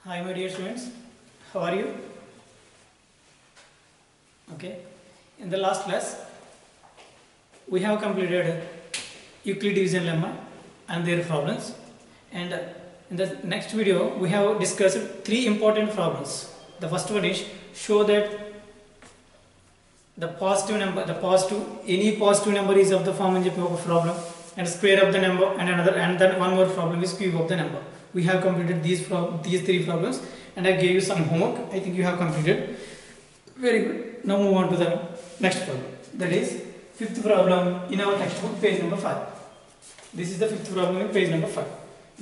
Hi my dear students, how are you? Okay, in the last class we have completed Euclid division lemma and their problems, and in the next video we have discussed three important problems. The first one is show that any positive number is of the form అని చెప్పి ఒక problem, and square of the number, and then one more problem is cube of the number. We have completed these three problems and I gave you some homework. I think you have completed. Very good. Now move on to the next problem. That is fifth problem in our textbook, page number 5. This is the fifth problem in page number 5.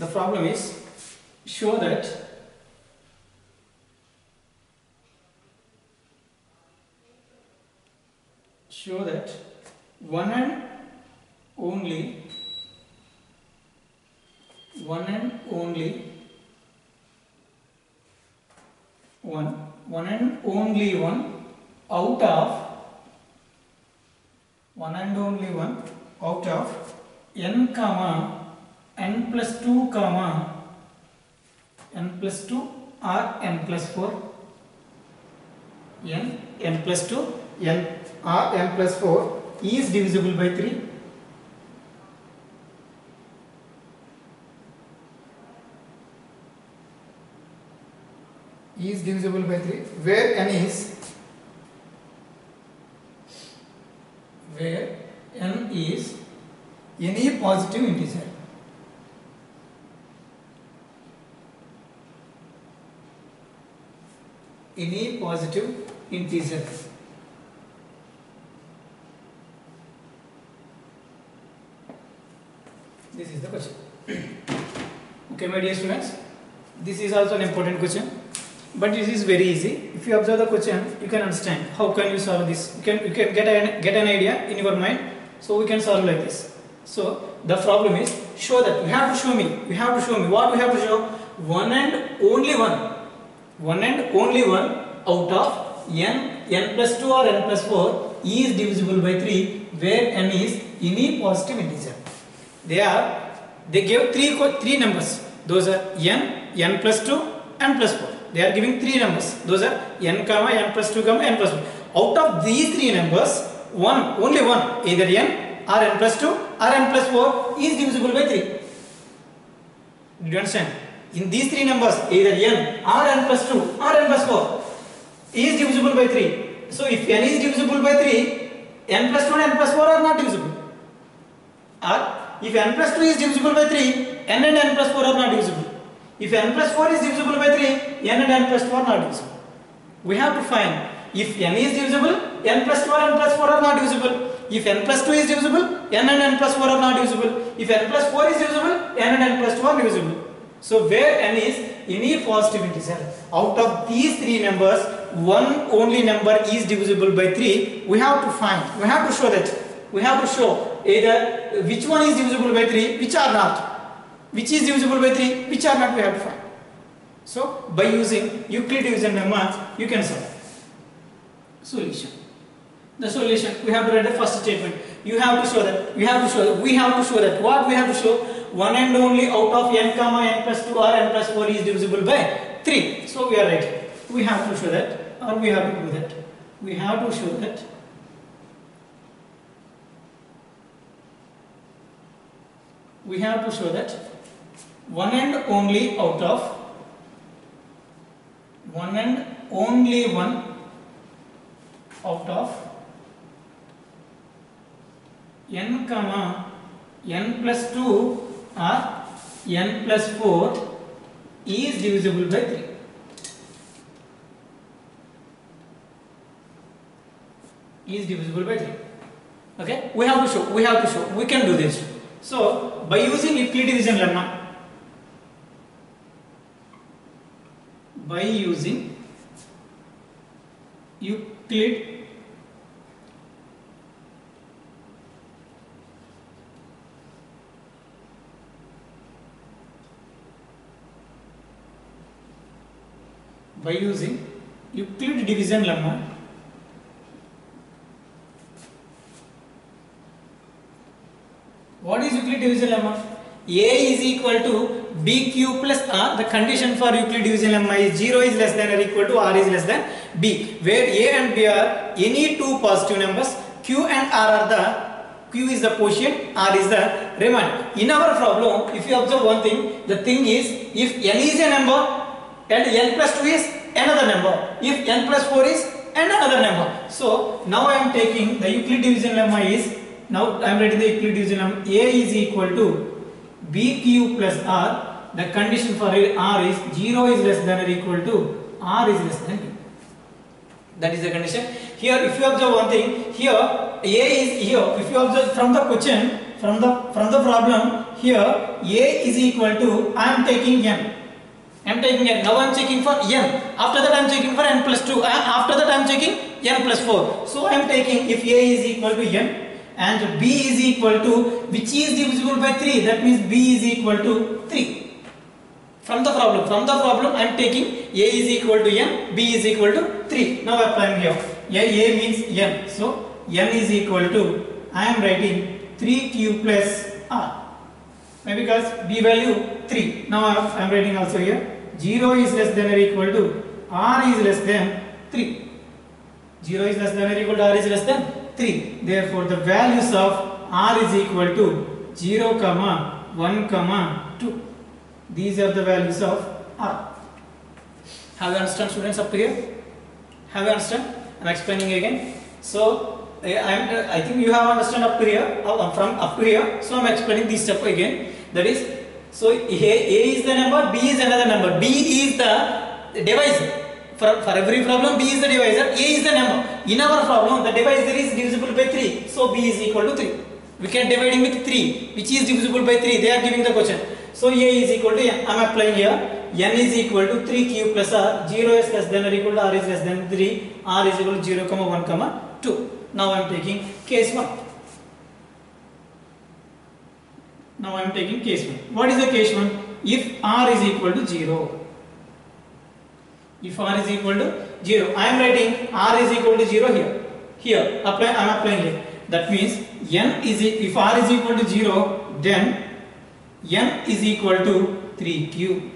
The problem is show that one and only one out of n comma n plus 2 comma n plus 2 or n plus 4 n plus 2 n or n plus 4 is divisible by 3. Is divisible by 3 where n is any positive integer. Any positive integer. This is the question. Okay, my dear students, this is also an important question, but it is very easy. If you observe the question, you can understand how can you solve this. You can get an idea in your mind, so we can solve like this. So the problem is show that you have to show me what we have to show. One and only one out of n plus 2 or n plus 4 is divisible by 3 where n is any positive integer. They gave three numbers. Those are n plus 2, n plus 4. They are giving three numbers. Those are n comma n plus 2 comma n plus 4. Out of these three numbers, only one, either n or n plus 2 or n plus 4 is divisible by 3. Do you understand? In these three numbers, either n or n plus 2 or n plus 4 is divisible by 3. So if n is divisible by 3, n plus 2 and n plus 4 are not divisible. Or if n plus 2 is divisible by 3, n and n plus 4 are not divisible. If n plus 4 is divisible by 3, n and n plus 2 are not divisible. We have to find if n is divisible, n plus 2 or n plus 4 are not divisible. If n plus 2 is divisible, n and n plus 4 are not divisible. If n plus 4 is divisible, n and n plus 2 are divisible. So where n is any positive integer, out of these three numbers, one only number is divisible by 3. We have to show that. We have to show either which one is divisible by 3, which are not. Which is divisible by 3, which are not, we have to find. So by using Euclid division lemma, you can solve. Solution. The solution, we have to write the first statement. We have to show that. What we have to show? One and only out of n comma n plus 2 or n plus 4 is divisible by 3. So we are right. We have to show that, or we have to do that. We have to show that. We have to show that one and only one out of n comma n plus 2 or n plus 4 is divisible by 3. Is divisible by 3. Okay? We have to show. We can do this. So by using Euclid division lemma, what is Euclid division lemma? A is equal to BQ plus R, the condition for Euclid division lemma is 0 is less than or equal to R is less than B, where A and B are any two positive numbers, Q and R are the Q is the quotient, R is the remainder. In our problem, if you observe one thing, the thing is, if n is a number and n plus 2 is another number, if n plus 4 is another number. So now I am taking the Euclid division lemma is, now I am writing the Euclid division lemma, A is equal to BQ plus R, the condition for R is 0 is less than or equal to R is less than B. That is the condition. Here if you observe one thing, here A is here, if you observe from the question, from the problem, here A is equal to, I am taking n. Now I am checking for n. After that I am checking for n plus 2. After that I am checking n plus 4. So I am taking, if A is equal to n and B is equal to, which is divisible by 3, that means B is equal to 3. From the problem I am taking A is equal to n, B is equal to 3. Now applying here. A means n. So n is equal to, I am writing 3Q plus R. Why? Because B value 3. Now I am writing also here 0 is less than or equal to R is less than 3. 0 is less than or equal to R is less than 3. Therefore the values of R is equal to 0, 1, 2. These are the values of R. Have you understand, students, up to here? Have you understand? I am explaining again. So I think you have understand up to here, from up to here. So I am explaining this step again. That is, so A is the number, B is another number. B is the divisor. For every problem, B is the divisor, A is the number. In our problem, the divisor is divisible by 3. So B is equal to 3. We can dividing with 3, which is divisible by 3. They are giving the question. So A is equal to n. I am applying here. N is equal to 3Q plus R. 0 is less than or equal to R is less than 3. R is equal to 0, 1, 2. Now I am taking case 1. What is the case 1? If R is equal to 0. If R is equal to 0, I am writing R is equal to 0 here. Here, I am applying here. That means if R is equal to 0, then n is equal to 3Q.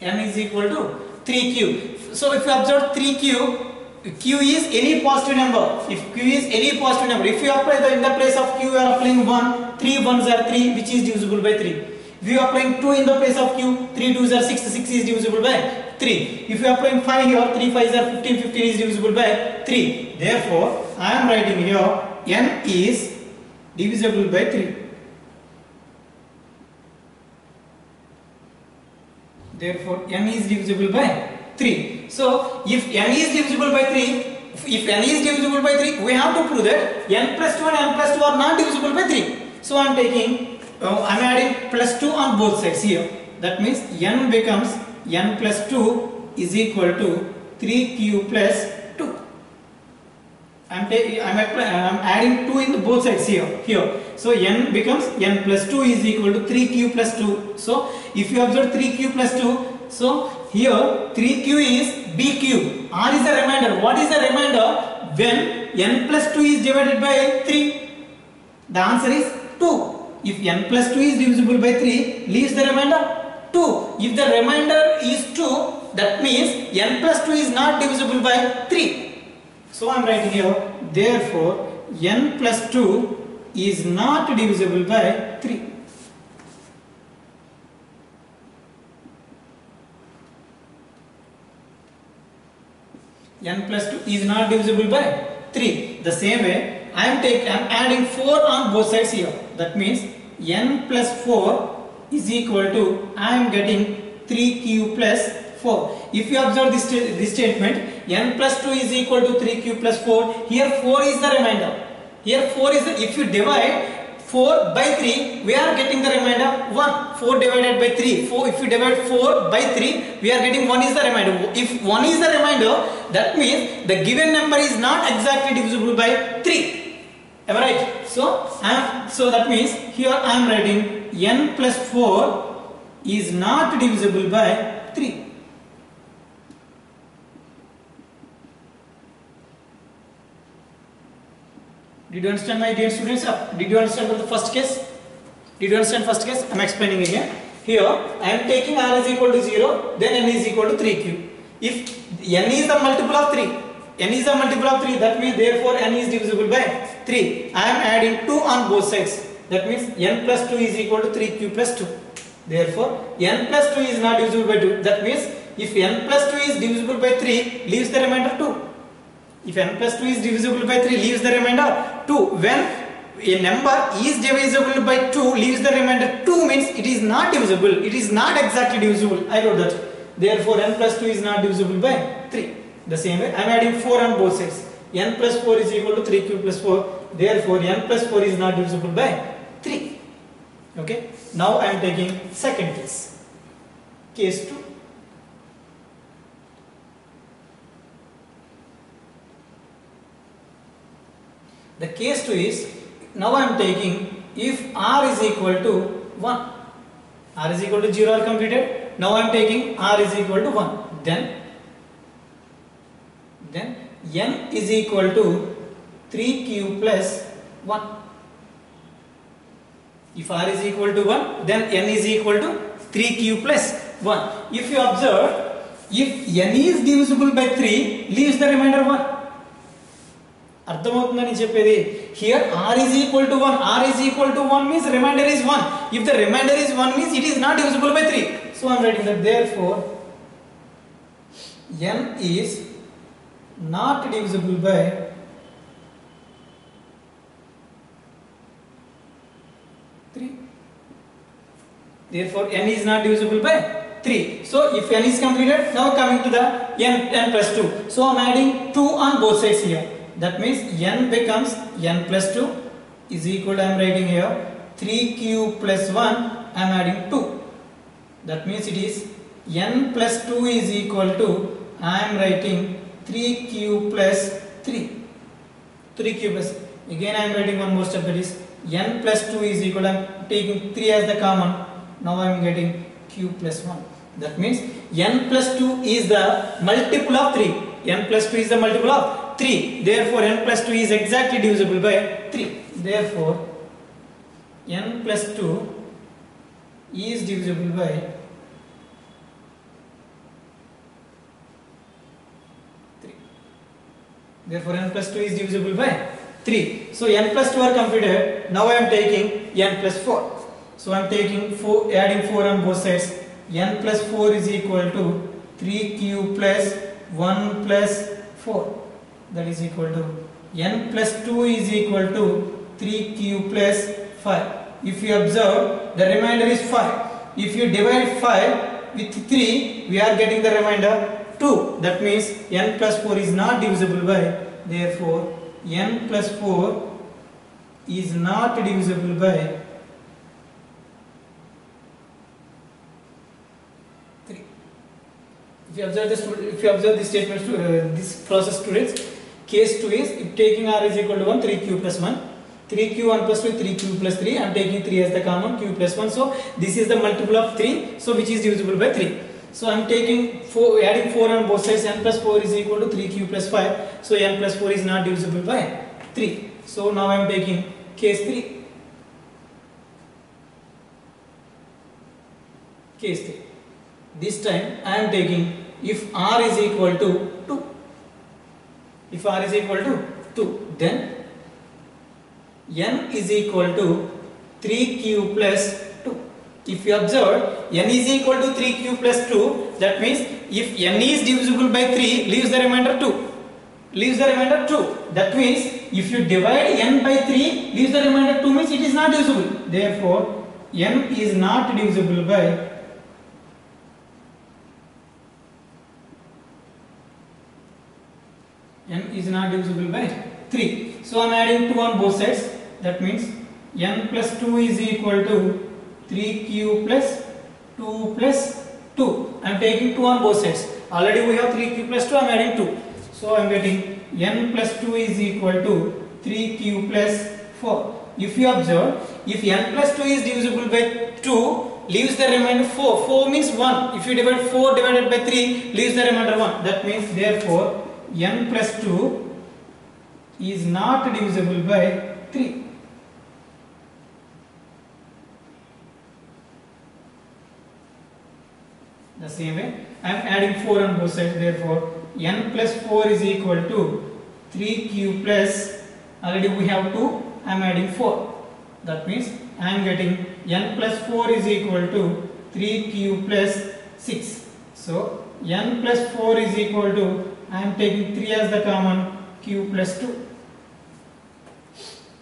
N is equal to 3Q. So if you observe 3Q, Q is any positive number. If Q is any positive number, if you apply in the place of Q, you are applying 1, 3 ones are 3, which is divisible by 3. If you are applying 2 in the place of Q, 3 2s are 6, 6 is divisible by 3. If you are applying 5 here, 3 5s are 15, 15 is divisible by 3. Therefore, I am writing here n is divisible by 3. Therefore, n is divisible by 3. So, if n is divisible by 3, we have to prove that n plus 2 and n plus 2 are not divisible by 3. So, I am taking, I am adding plus 2 on both sides here. That means n becomes n plus 2 is equal to 3Q plus 2. I am adding 2 in both sides here. So n becomes n plus 2 is equal to 3Q plus 2. So if you observe 3Q plus 2, so here 3Q is BQ. R is the remainder. What is the remainder when n plus 2 is divided by 3? The answer is 2. If n plus 2 is divisible by 3, leaves the remainder 2. If the remainder is 2, that means n plus 2 is not divisible by 3. So I am writing here, therefore n plus 2 is not divisible by 3. N plus 2 is not divisible by 3. The same way, I am adding 4 on both sides here. That means n plus 4 is equal to, I am getting 3Q plus 4. If you observe this statement, n plus 2 is equal to 3Q plus 4. Here 4 is the remainder. Here 4 is the, if you divide 4 by 3, we are getting the remainder 1. 4 divided by 3. If you divide 4 by 3, we are getting 1 is the remainder. If 1 is the remainder, that means the given number is not exactly divisible by 3. Am I right? So that means here I am writing n plus 4 is not divisible by 3. Did you understand, my dear students? Did you understand the first case? Did you understand first case? I am explaining again. Here I am taking r is equal to 0, then n is equal to 3 cube. If n is the multiple of 3, n is the multiple of 3, that means therefore n is divisible by 3. I am adding 2 on both sides. That means n plus 2 is equal to 3 cube plus 2. Therefore n plus 2 is not divisible by 2. That means if n plus 2 is divisible by 3, leaves the remainder 2. If n plus 2 is divisible by 3, leaves the remainder 2. When a number is divisible by 2, leaves the remainder 2 means it is not divisible. It is not exactly divisible. I wrote that. Therefore n plus 2 is not divisible by 3. The same way I am adding 4 on both sides. N plus 4 is equal to 3 cube plus 4. Therefore n plus 4 is not divisible by 3. Okay. Now I am taking second case. Case 2. The case 2 is, now I am taking if r is equal to 1. R is equal to 0 are completed. Now I am taking r is equal to 1. Then n is equal to 3 cube plus 1. If r is equal to 1, then n is equal to 3 cube plus 1. If you observe, if n is divisible by 3, leaves the remainder 1. అర్థమవుతుందని చెప్పేది. Here r is equal to 1. R is equal to 1 means remainder is 1. If the remainder is 1 means it is not divisible by 3. So I am writing that therefore n is not divisible by 3. Therefore n is not divisible by 3. So if n is completed, now coming to the n plus 2. So I am adding 2 on both sides here. That means n becomes n plus 2 is equal to, I am writing here 3 cube plus 1, I am adding 2. That means it is n plus 2 is equal to, I am writing 3 cube plus 3. 3 cube plus, again I am writing one more step, that is n plus 2 is equal to, I am taking 3 as the common, now I am getting cube plus 1. That means n plus 2 is the multiple of 3. n plus 2 is the multiple of 3. Therefore n plus 2 is exactly divisible by 3. Therefore n plus 2 is divisible by 3. Therefore n plus 2 is divisible by 3. So n plus 2 are completed. Now I am taking n plus 4. So I am taking 4, adding 4 on both sides. n plus 4 is equal to 3 cube plus 1 plus 4. That is equal to n plus 2 is equal to 3 cube plus 5. If you observe, the remainder is 5. If you divide 5 with 3, we are getting the remainder 2. That means n plus 4 is not divisible by, therefore n plus 4 is not divisible by 3. If you observe this statement, this process, students, case 2 is, if taking r is equal to 1, 3 cube plus 1, 3 cube 1 plus 2, 3 cube plus 3, I am taking 3 as the common, cube plus 1, so this is the multiple of 3, so which is divisible by 3. So I am taking 4, adding 4 on both sides, n plus 4 is equal to 3 cube plus 5, so n plus 4 is not divisible by 3. So now I am taking case 3. Case 3. This time I am taking if r is equal to 2. If r is equal to 2, then n is equal to 3 cube plus 2. If you observe, n is equal to 3 cube plus 2, that means if n is divisible by 3, leaves the remainder 2. Leaves the remainder 2. That means if you divide n by 3, leaves the remainder 2 means it is not divisible. Therefore, n is not divisible by 3. So I am adding 2 on both sides. That means n plus 2 is equal to 3 cube plus 2 plus 2. I am taking 2 on both sides. Already we have 3 cube plus 2. I am adding 2. So I am getting n plus 2 is equal to 3 cube plus 4. If you observe, if n plus 2 is divisible by 2, leaves the remainder 4. 4 means 1. If you divide 4 divided by 3, leaves the remainder 1. That means therefore n plus 2 is not divisible by 3. The same way I am adding 4 on both sides, therefore n plus 4 is equal to 3q plus, already we have 2, I am adding 4. That means I am getting n plus 4 is equal to 3q plus 6. So n plus 4 is equal to, I am taking 3 as the common, q plus 2.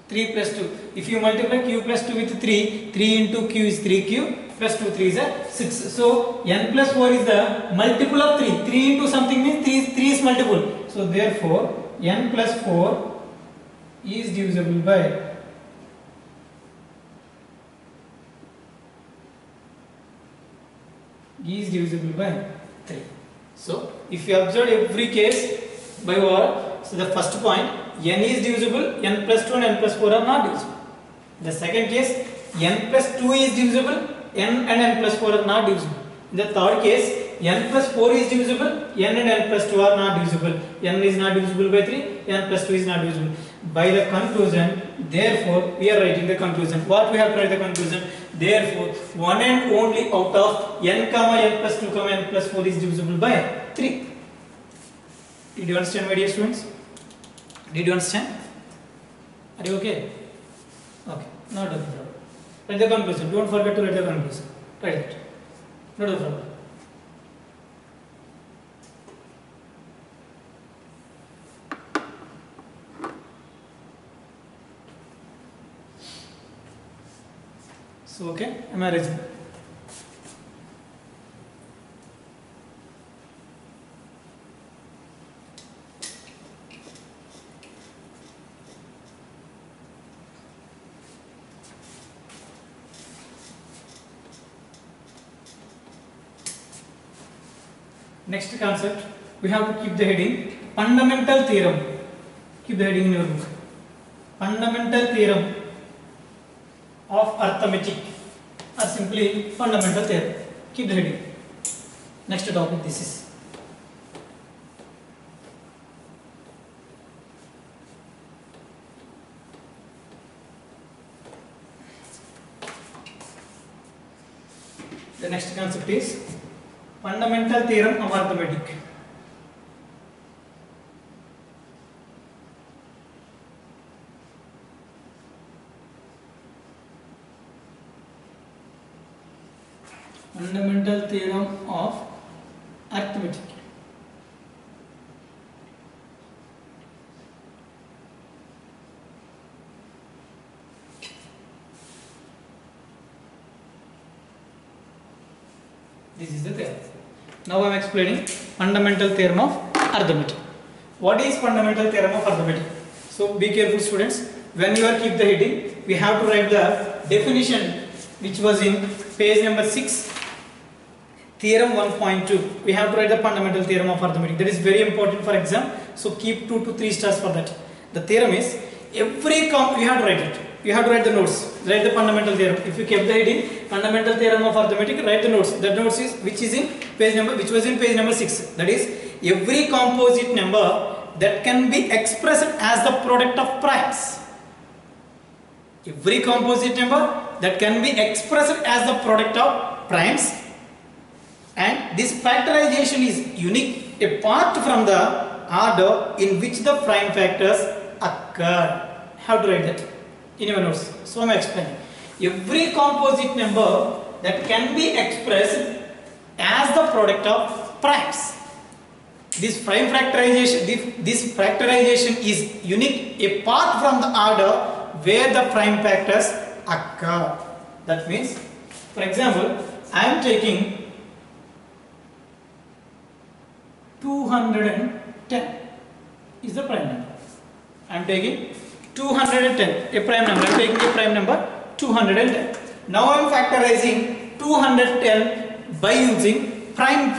3 plus 2. If you multiply q plus 2 with 3, 3 into q is 3q plus 2, 3 is a 6. So n plus 4 is the multiple of 3. 3 into something means 3 is multiple. So therefore n plus 4 is divisible by is divisible by 3. So if you observe every case by what? So the first point, n is divisible, n plus 2 and n plus 4 are not divisible. The second case, n plus 2 is divisible, n and n plus 4 are not divisible. In the third case, n plus 4 is divisible, n and n plus 2 are not divisible. N is not divisible by 3, n plus 2 is not divisible. By the conclusion, therefore, we are writing the conclusion. What we have to write the conclusion? Therefore, one and only out of n comma n plus 2 comma n plus 4 is divisible by 3. Did you understand, my dear students? Did you understand? Are you okay? Okay, not a problem. Write the conclusion. Don't forget to write the conclusion. Write it. Not a problem. So okay, am I raising? Next concept, we have to keep the heading fundamental theorem. Keep the heading in your book. Fundamental theorem of arithmetic, or simply fundamental theorem. Keep the heading. Next topic, this is. The next concept is fundamental theorem of arithmetic. Fundamental theorem of arithmetic. This is the theorem. Now I am explaining fundamental theorem of arithmetic. What is fundamental theorem of arithmetic? So be careful, students. When you are keep the heading, we have to write the definition which was in page number 6, theorem 1.2. We have to write the fundamental theorem of arithmetic. That is very important for exam. So keep 2 to 3 stars for that. The theorem is every you have to write it. You have to write the notes. Write the fundamental theorem. If you kept the heading fundamental theorem of arithmetic, write the notes. That notes is which was in page number 6. That is every composite number that can be expressed as the product of primes. Every composite number that can be expressed as the product of primes, and this factorization is unique apart from the order in which the prime factors occur. How to write that in your notes? So I am explaining. Every composite number that can be expressed as the product of primes. This prime factorization, this factorization is unique apart from the order where the prime factors occur. That means, for example, I am taking 210 is the prime number. I am taking 210, a prime number. I am taking a prime number 210. Now I am factorizing 210 by using prime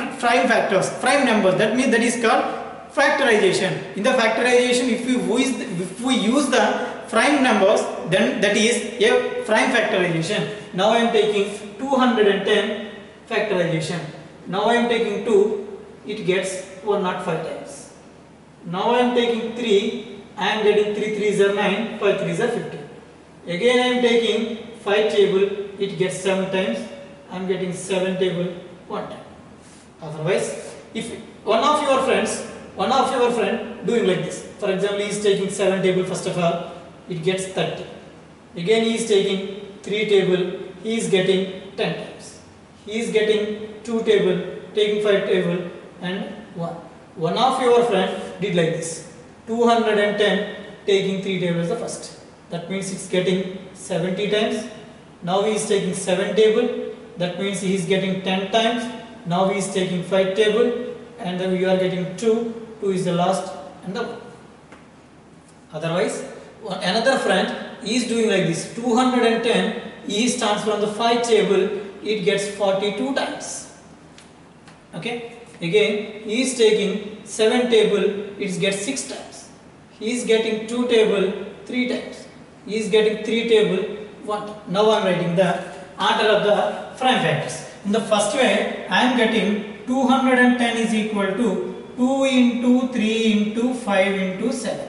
factors, prime numbers. That means that is called factorization. In the factorization, if we use the prime numbers, then that is a prime factorization. Now I am taking 210 factorization. Now I am taking 2, it gets 105 times. Now I am taking 3, I am getting 3 3s are 9, 5 3s are 15. Again I am taking 5 table, it gets 7 times, I am getting 7 table 1 time. Otherwise, if one of your friend doing like this, for example, he is taking 7 table, first of all, it gets 30. Again he is taking 3 table, he is getting 10 times. He is getting 2 table, taking 5 table, and 1. One of your friend did like this, 210 taking 3 tables the first. That means it's getting 70 times. Now he is taking 7 table. That means he is getting 10 times. Now he is taking 5 table, and then we are getting 2. 2 is the last and the 1. Otherwise, another friend is doing like this, 210. He starts from the 5 table. It gets 42 times. Okay. Again, he is taking 7 table. It gets 6 times. He is getting 2 table 3 times. He is getting 3 table 1. Now I am writing the order of the prime factors. In the first way, I am getting 210 is equal to 2 into 3 into 5 into 7.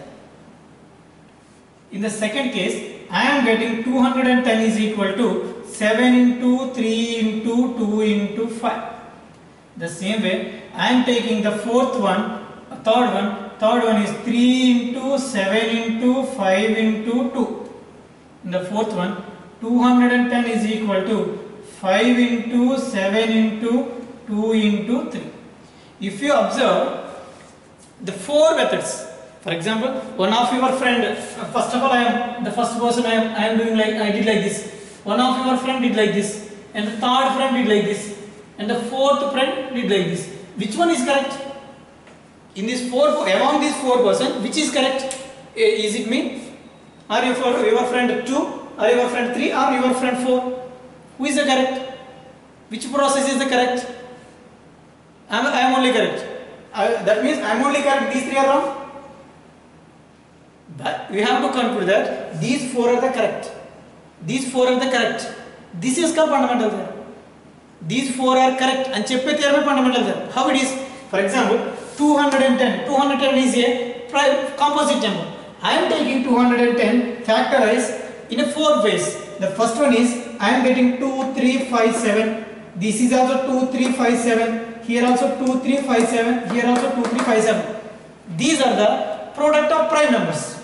In the second case, I am getting 210 is equal to 7 into 3 into 2 into 5. The same way, I am taking the fourth one, third one is 3 into 7 into 5 into 2. In the fourth one, 210 is equal to 5 into 7 into 2 into 3. If you observe the 4 methods, for example, one of your friend, first of all, the first person I am doing like, I did like this. One of your friend did like this, and the third friend did like this, and the fourth friend did like this. Which one is correct? In this among these 4 persons, which is correct? Is it me? Or your friend 2? Or your friend 3? Or your friend 4? Who is the correct? Which process is the correct? I am only correct. That means I am only correct. These 3 are wrong. But we have to conclude that these 4 are the correct. These 4 are the correct. This is called fundamental theorem. These 4 are correct. And cheppe theorem is fundamental theorem. How it is? For example, 210. 210 is a composite number. I am taking 210 factorized in a 4 ways. The first one is I am getting 2, 3, 5, 7. This is also 2, 3, 5, 7. Here also 2, 3, 5, 7. Here also 2, 3, 5, 7. These are the product of prime numbers.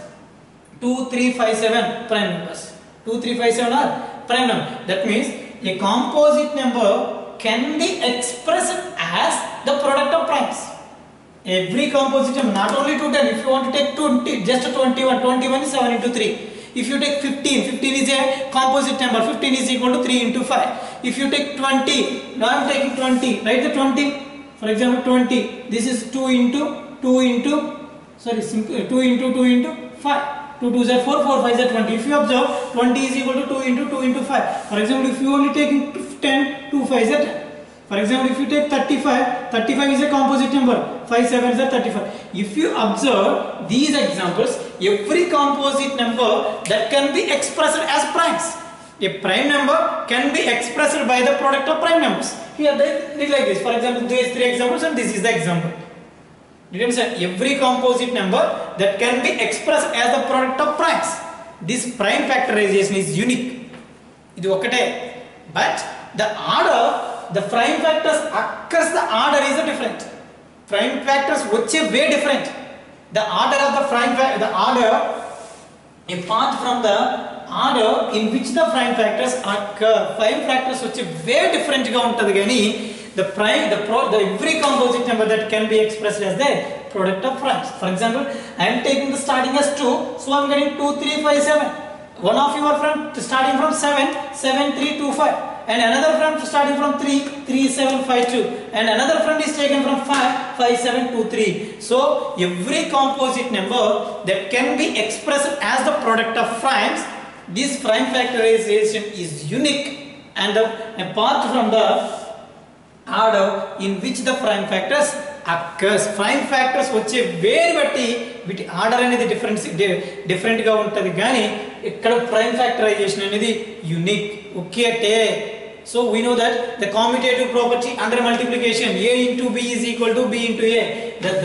2, 3, 5, 7 prime numbers. 2, 3, 5, 7 are prime numbers. That means a composite number can be expressed as the product of primes. Every composite number, not only 210. If you want to take 20, just 21. 21 is 7 into 3. If you take 15, 15 is a composite number. 15 is equal to 3 into 5. If you take 20, now I am taking 20. Write the 20. For example, 20. This is 2 into 2 into 5. 2 2s are 4, 4 5s are 20. If you observe, 20 is equal to 2 into 5. For example, if you only take 10, 2 5s are 10. For example, if you take 35, 35 is a composite number. 5 7s are 35. If you observe these examples, every composite number that can be expressed as primes. A prime number can be expressed by the product of prime numbers. Here they did like this. For example, these 3 examples and this is the example. Did you understand? Every composite number that can be expressed as the product of primes. This prime factorization is unique. It is okay. But the order, the prime factors across the order is different. Prime factors which are way different. The order of the prime the order apart from the order in which the prime factors occur. Prime factors which are way different ga untadi gani the every composite number that can be expressed as the product of primes. For example, I am taking the starting as 2, so I am getting 2 3 5 7. One of your friend starting from 7 7 3 2 5. And another friend starting from 3, 3, 7, 5, 2. And another friend is taken from 5, 5, 7, 2, 3. So, every composite number that can be expressed as the product of primes, this prime factorization is unique. And apart from the order in which the prime factors occurs. Prime factors వచ్చే వేరు బట్టి వీటి order అనేది different గా ఉంటది గానీ ఇక్కడ prime factorisation అనేది unique ఒకేటే. So we know that the commutative property under multiplication a into b is equal to b into a.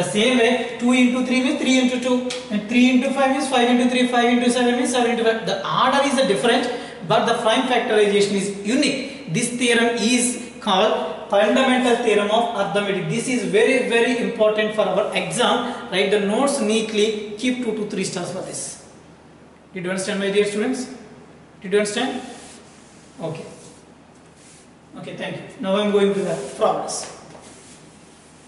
The same way 2 into 3 means 3 into 2 and 3 into 5 means 5 into 3, 5 into 7 means 7 into 5. The order is different but the prime factorization is unique. This theorem is called fundamental theorem of arithmetic. This is very, very important for our exam. Write the notes neatly. Keep 2 to 3 stars for this. Did you understand, my dear students? Did you understand? Okay. Okay, thank you. Now I am going to the problems.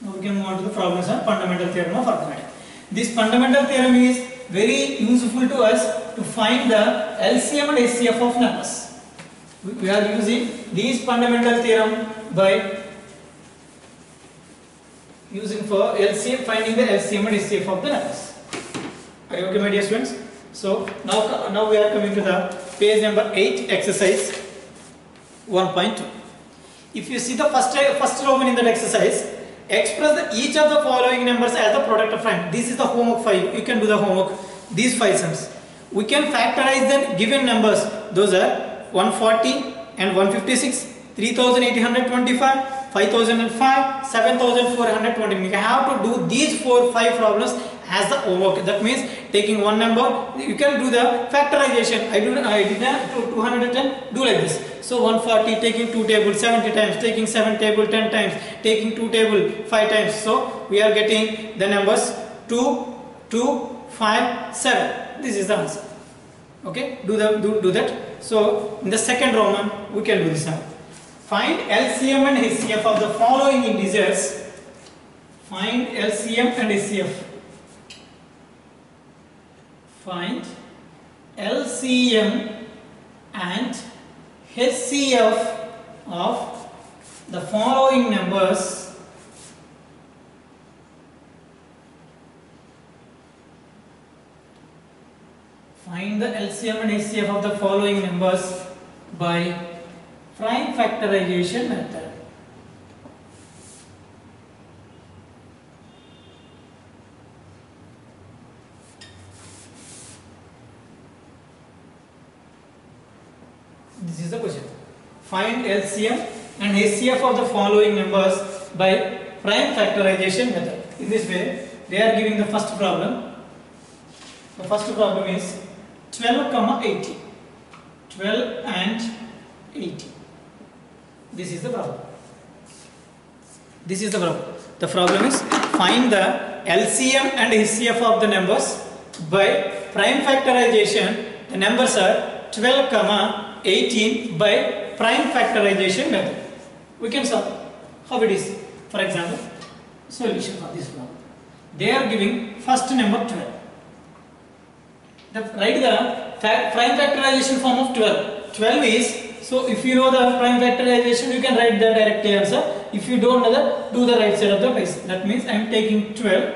Now we can move on to the problems on fundamental theorem of arithmetic. This fundamental theorem is very useful to us to find the LCM and HCF of numbers. We are using these fundamental theorem by using for LCM, finding the LCM and HCF of the numbers. Are you okay, my dear students? So now we are coming to the page number 8, exercise 1.2. If you see the first Roman in that exercise, express each of the following numbers as the product of prime. This is the homework 5. You can do the homework. These 5 sums. We can factorize the given numbers. Those are 140 and 156, 3825, 5005, 7420. We have to do these 5 problems as the homework. That means taking one number, you can do the factorization. I did 210. Do like this. So 140 taking 2 tables 70 times, taking 7 table 10 times, taking 2 table 5 times. So we are getting the numbers 2, 2, 5, 7. This is the answer. Okay, do that. So in the second Roman we can do this now. Find LCM and HCF of the following integers. Find LCM and HCF. Find LCM and HCF of the following numbers. Find the LCM and HCF of the following numbers by prime factorization method. This is the question. Find LCM and HCF of the following numbers by prime factorization method. In this way, they are giving the first problem. The first problem is 12, 80. 12 and 80. This is the problem. This is the problem. The problem is find the LCM and HCF of the numbers by prime factorization. The numbers are 12, 18 by prime factorization method. We can solve. How it is? For example, solution for this problem. They are giving first number 12. Write the prime factorization form of 12. 12 is, so if you know the prime factorization, you can write the direct answer. If you don't know that, do the right side of the base. That means I am taking 12,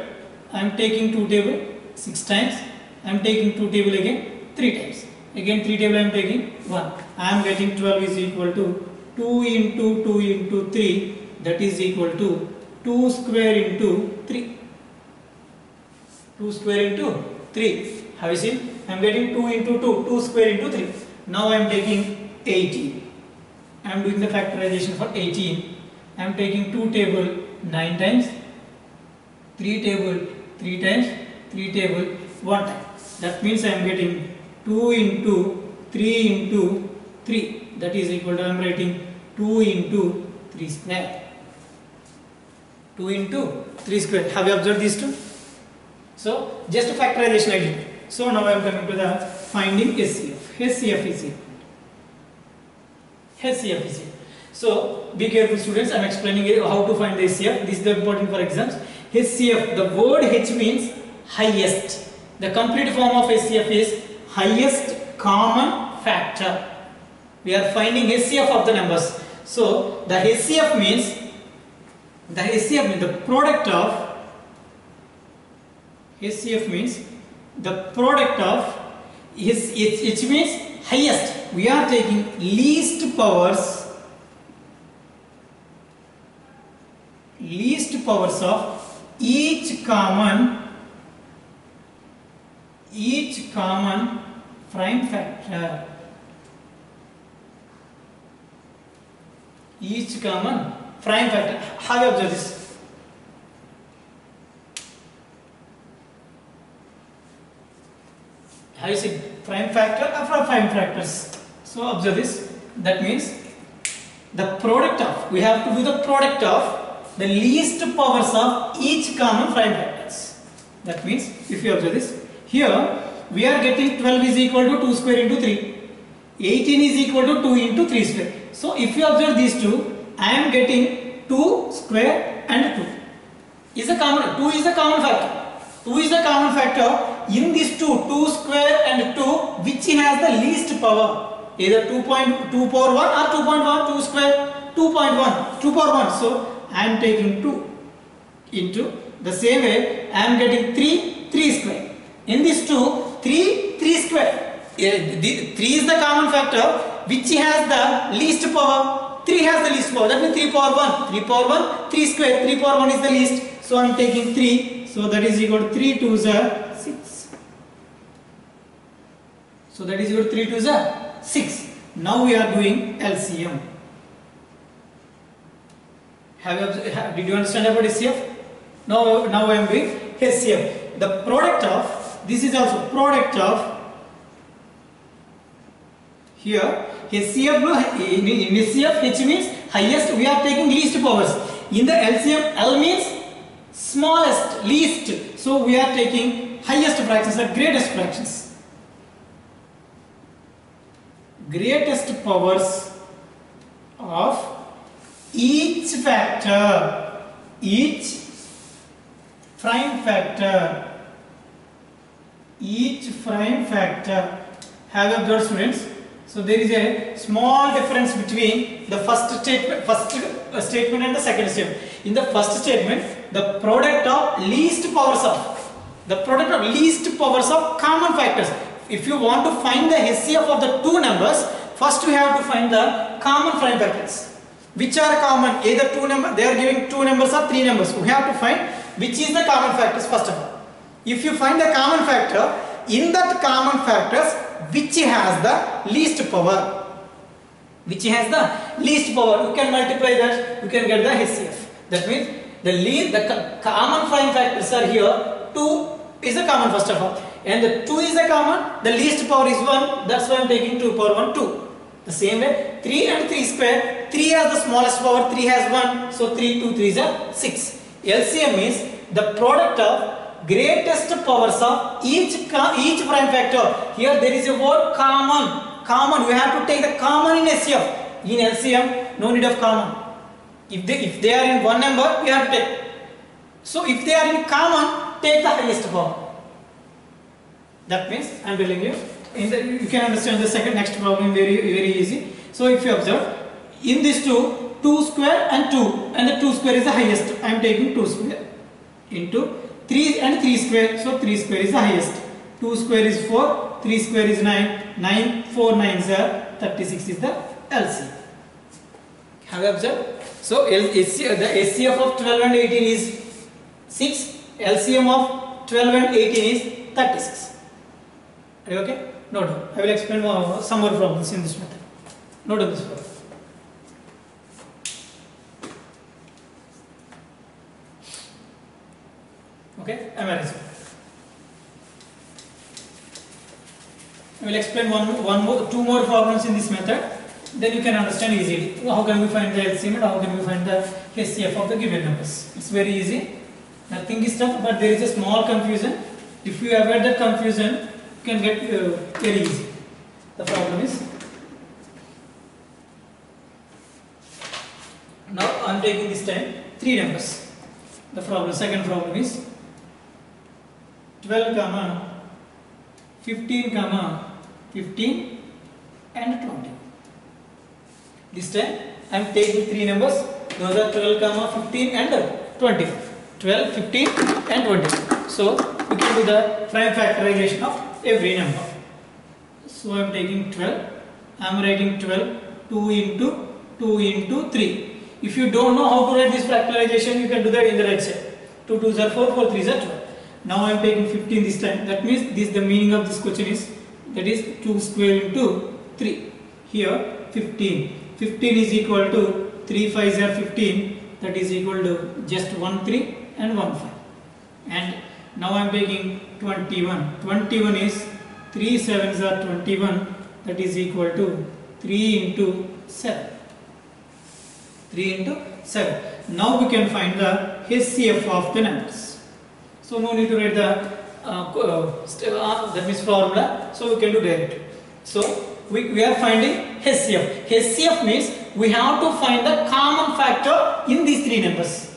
I am taking 2 table 6 times, I am taking 2 table again 3 times. Again 3 table I am taking 1. I am getting 12 is equal to 2 into 2 into 3, that is equal to 2 square into 3. 2 square into 3. Have you seen? I am getting 2 into 2, 2 square into 3. Now I am taking 18. I am doing the factorization for 18. I am taking 2 table 9 times, 3 table 3 times, 3 table 1 time. That means I am getting 2 into 3 into 3. That is equal to, I am writing 2 into 3 square. 2 into 3 square. Have you observed these two? So just a factorization I did. So now I am coming to the finding HCF. HCF is equal. HCF is equal. So be careful, students. I am explaining how to find the HCF. This is the important for exams. HCF. The word H means highest. The complete form of HCF is highest common factor. We are finding HCF of the numbers. So the HCF means the product of HCF means the product of it means highest. We are taking least powers of each common prime factor. Each common prime factor. How do you observe this? How is it? Prime factor or prime factors? So observe this. That means the product of, we have to do the product of the least powers of each common prime factors. That means, if you observe this, here we are getting 12 is equal to 2 square into 3. 18 is equal to 2 into 3 square. So if you observe these two, I am getting 2 square and 2. 2 is a common factor. 2 is a common factor. In these two square and 2, which has the least power? Either 2 power 1 or 2.1, 2 square, 2.1, 2 power 1. So I am taking 2 into, the same way I am getting 3 square. In these two, 3 square. 3 is the common factor which has the least power. 3 has the least power. That means 3 power 1. 3 power 1, 3 square. 3 power 1 is the least. So I am taking 3. So that is equal to 3 2s are 6. So that is equal to 3 2s are 6. Now we are doing LCM. Did you understand about HCF? Now I am doing HCF. The product of, this is also product of, here HCF, in HCF H means highest, we are taking least powers. In the LCM, L means smallest, least. So we are taking highest fractions or greatest fractions. Greatest powers of each factor, each prime factor, have observed, students. So there is a small difference between the first statement and the second statement. In the first statement, the product of least powers of common factors. If you want to find the HCF of the two numbers, first we have to find the common prime factors. Which are common? Either two numbers, they are giving 2 numbers or 3 numbers. We have to find which is the common factors first of all. If you find the common factor, in that common factors, which has the least power? You can multiply that, you can get the HCF. That means the common prime factors are here. 2 is a common first of all, and the 2 is a common. The least power is 1. That's why I am taking 2 power 1, 2. The same way 3 and 3 square. 3 has the smallest power. 3 has 1. So 3 2 3s are 6. LCM means the product of greatest powers of each prime factor. Here there is a word common. We have to take the common in HCF. In LCM, no need of common. If they are in one number, we have to take. So if they are in common, take the highest power. That means I am telling you. You can understand the next problem very easy. So if you observe, in these two, 2 square and 2, and the 2 square is the highest. I am taking 2 square into 3 and 3 square. So 3 square is the highest. 2 square is 4, 3 square is 9, 9, 4 9s are 36 is the LCM. Have you observed? So the HCF of 12 and 18 is 6. LCM of 12 and 18 is 36. Are you okay? Note down. I will explain some more problems in this method. Note down this problem. Okay, I am erasing. I will explain two more problems in this method. Then you can understand easily. How can we find the LCM and how can we find the HCF of the given numbers? It's very easy. Nothing is tough, but there is a small confusion. If you avoid that confusion, you can get very easy. The problem is, now I am taking this time 3 numbers. The second problem is 12, 15, 15 and 20. This time I am taking 3 numbers. Those are 12, 15 and 20. 12, 15 and 20. So we can do the prime factorization of every number. So I am taking 12. I am writing 12. 2 into 3. If you don't know how to write this factorization, you can do that in the right side. 2 2s are 4, 4 3s are 12. Now I am taking 15 this time. That means the meaning of this question is, that is 2 square into 3. Here 15. 15 is equal to 3 5s are 15. That is equal to just 1 3 and 1 5. And now I am taking 21. 21 is 3 7s are 21. That is equal to 3 into 7. 3 into 7. Now we can find the HCF of the numbers. So no need to write the that means formula. So we can do directly. So we are finding HCF. HCF means we have to find the common factor in these three numbers.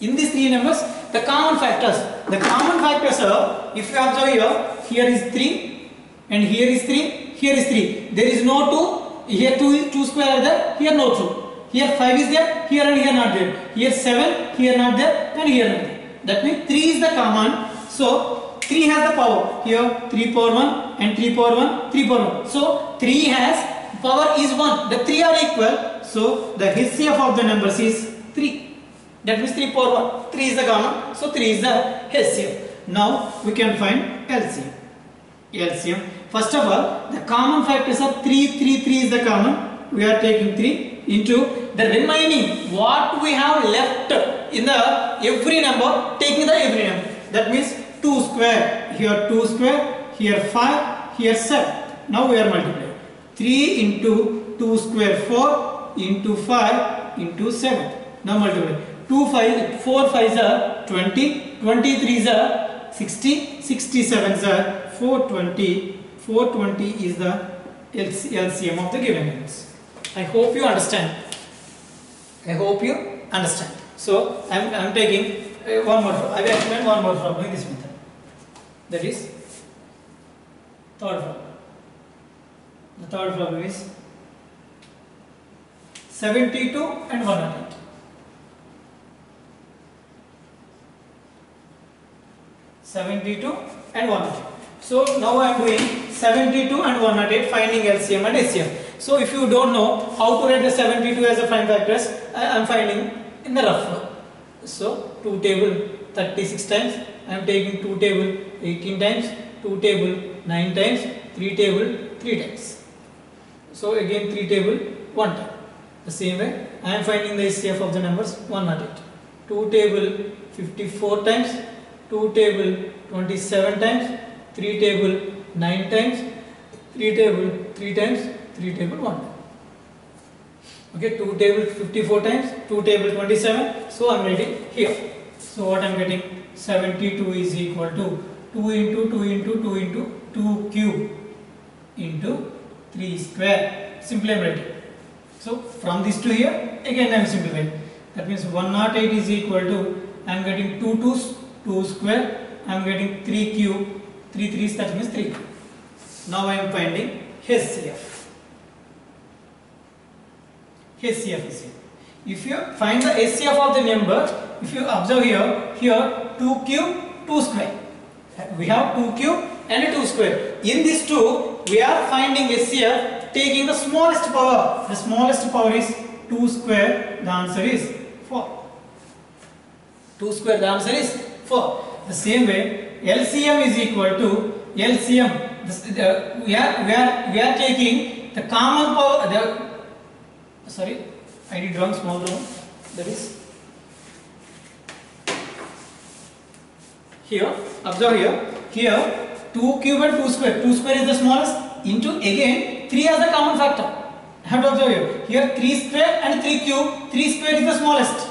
In these three numbers, the common factors. The common factors are, if you observe here is 3 and here is 3, here is 3. There is no 2, here 2 square are there, here no 2. Here 5 is there, here and here not there. Here 7, here not there, and here not there. That means 3 is the common. So 3 has the power. Here 3 power 1 and 3 power 1, 3 power 1. So 3 has power is 1. The 3 are equal. So the HCF of the numbers is 3. That means 3 power 1. 3 is the common. So 3 is the HCF. Now we can find LCM. LCM. First of all, the common factors are 3, 3, 3 is the common. We are taking 3 into the remaining what we have left in the every number, taking the every number. That means 2 square. Here 2 square. Here 5. Here 7. Now we are multiplying. 3 into 2 square 4 into 5 into 7. Now multiply. 4 5s are 20, 23s are 60, 67s are 420. 420 is the LCM of the given numbers. I hope you understand. So I am taking one more. I will explain one more problem in this method. That is third problem. The third problem is 72 and 108. 72 and 108. So now I am doing 72 and 108, finding LCM and HCF. So if you don't know how to write the 72 as a prime factors, I am finding in the rough way. So 2 table 36 times, I am taking 2 table 18 times, 2 table 9 times, 3 table 3 times. So again 3 table 1 time. The same way I am finding the HCF of the numbers 108. 2 table 54 times, 2 table 27 times, 3 table 9 times, 3 table 3 times, 3 table 1 time. Okay, 2 table 54 times, 2 table 27. So I am writing here. So what I am getting? 72 is equal to 2 into 2 into 2 into 2 cube into 3 square. Simply I am writing. So from this to here, again I am simplifying. That means 108 is equal to, I am getting 2 2's, 2 square. I am getting 3 cube, 3 3's, that means 3. Now I am finding HCF. HCF is here. If you find the HCF of the number, if you observe here 2 cube, 2 square. We have 2 cube and 2 square. In these two, we are finding HCF taking the smallest power. The smallest power is 2 square. The answer is 4. 2 square. The answer is 4. The same way, LCM is equal to LCM. We are taking the common power. Sorry, I did wrong, small wrong. That is here. Observe here 2 cube and 2 square. 2 square is the smallest. Into again 3 as the common factor. I have to observe here 3 square and 3 cube. 3 square is the smallest.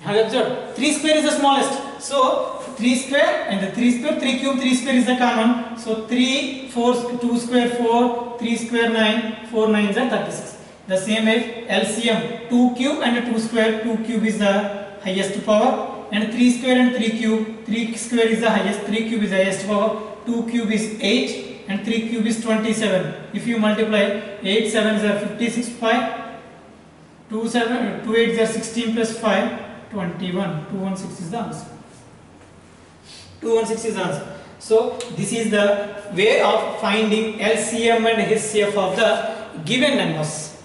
Have you observed? 3 square is the smallest. So 3 square and the 3 square, 3 cube, 3 square is the common. So 3, 4, 2 square 4, 3 square 9, 4 9s are 36. The same way LCM 2 cube and 2 square. 2 cube is the highest power and 3 square and 3 cube. 3 square is the highest. 3 cube is the highest power. 2 cube is 8 and 3 cube is 27. If you multiply 8 7s are 56, 5, 2 7, 2 8s are 16 plus 5, 21. 216 is the answer. 216 is the answer. So this is the way of finding LCM and HCF of the given numbers.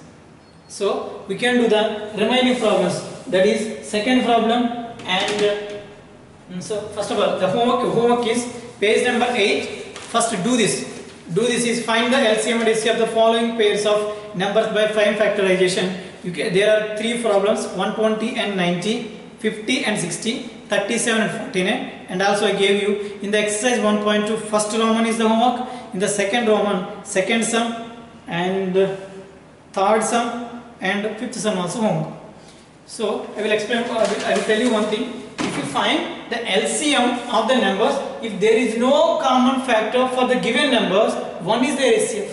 So we can do the remaining problems. That is second problem. And so first of all, the homework is page number 8. First do this. This is find the LCM and HCF of the following pairs of numbers by prime factorization. There are 3 problems: 120 and 90, 50 and 60, 37 and 49. And also I gave you in the exercise 1.2 first Roman is the homework. In the second Roman, second sum and third sum and fifth son also Hong. So I will explain. I will tell you one thing. If you find the LCM of the numbers, if there is no common factor for the given numbers, one is their HCF.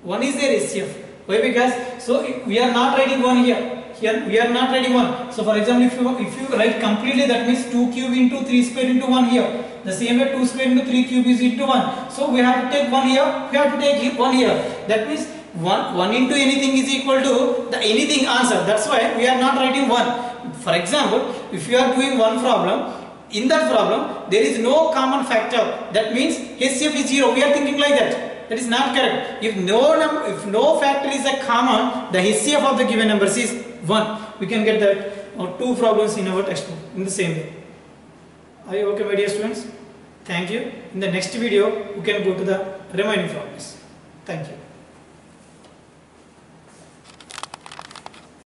One is their HCF. Why? Because so we are not writing one here. Here we are not writing 1. So for example, if you write completely, that means 2 cube into 3 square into 1 here. The same way 2 square into 3 cube is into 1. So we have to take 1 here. We have to take 1 here. That means 1 into anything is equal to the anything answer. That's why we are not writing 1. For example, if you are doing one problem, in that problem there is no common factor. That means HCF is 0. We are thinking like that. That is not correct. If no factor is a common, the HCF of the given numbers is 1. We can get that or 2 problems in our textbook in the same way. Are you okay, my dear students? Thank you. In the next video, we can go to the remaining problems. Thank you.